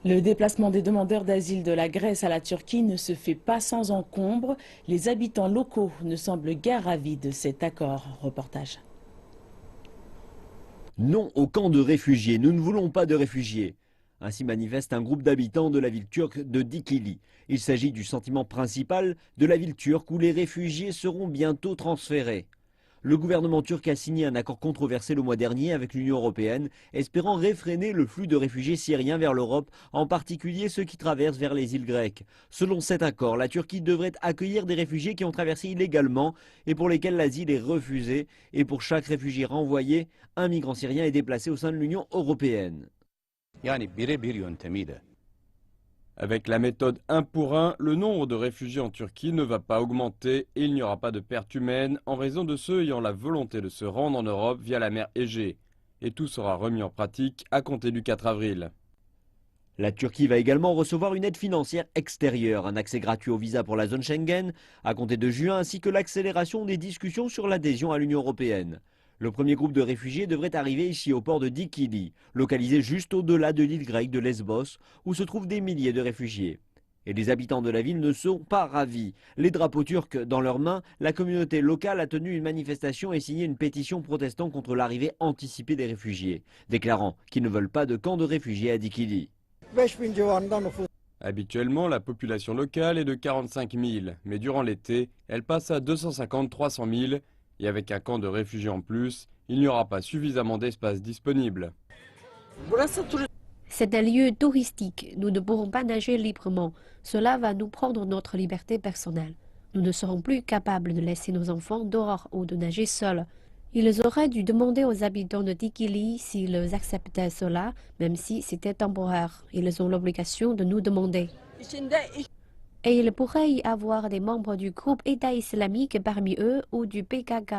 Le déplacement des demandeurs d'asile de la Grèce à la Turquie ne se fait pas sans encombre. Les habitants locaux ne semblent guère ravis de cet accord. Reportage. Non au camp de réfugiés, nous ne voulons pas de réfugiés. Ainsi manifeste un groupe d'habitants de la ville turque de Dikili. Il s'agit du sentiment principal de la ville turque où les réfugiés seront bientôt transférés. Le gouvernement turc a signé un accord controversé le mois dernier avec l'Union européenne, espérant réfréner le flux de réfugiés syriens vers l'Europe, en particulier ceux qui traversent vers les îles grecques. Selon cet accord, la Turquie devrait accueillir des réfugiés qui ont traversé illégalement et pour lesquels l'asile est refusé. Et pour chaque réfugié renvoyé, un migrant syrien est déplacé au sein de l'Union européenne. Avec la méthode 1 pour 1, le nombre de réfugiés en Turquie ne va pas augmenter et il n'y aura pas de perte humaine en raison de ceux ayant la volonté de se rendre en Europe via la mer Égée. Et tout sera remis en pratique à compter du 4 avril. La Turquie va également recevoir une aide financière extérieure, un accès gratuit au visa pour la zone Schengen à compter de juin, ainsi que l'accélération des discussions sur l'adhésion à l'Union européenne. Le premier groupe de réfugiés devrait arriver ici au port de Dikili, localisé juste au-delà de l'île grecque de Lesbos, où se trouvent des milliers de réfugiés. Et les habitants de la ville ne sont pas ravis. Les drapeaux turcs dans leurs mains, la communauté locale a tenu une manifestation et signé une pétition protestant contre l'arrivée anticipée des réfugiés, déclarant qu'ils ne veulent pas de camp de réfugiés à Dikili. Habituellement, la population locale est de 45 000, mais durant l'été, elle passe à 250-300 000, et avec un camp de réfugiés en plus, il n'y aura pas suffisamment d'espace disponible. C'est un lieu touristique, nous ne pourrons pas nager librement. Cela va nous prendre notre liberté personnelle. Nous ne serons plus capables de laisser nos enfants dehors ou de nager seuls. Ils auraient dû demander aux habitants de Dikili s'ils acceptaient cela, même si c'était temporaire. Ils ont l'obligation de nous demander. Et il pourrait y avoir des membres du groupe État islamique parmi eux ou du PKK.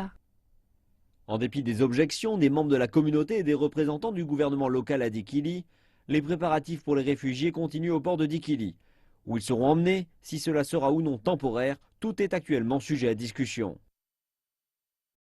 En dépit des objections des membres de la communauté et des représentants du gouvernement local à Dikili, les préparatifs pour les réfugiés continuent au port de Dikili. Où ils seront emmenés, si cela sera ou non temporaire, tout est actuellement sujet à discussion.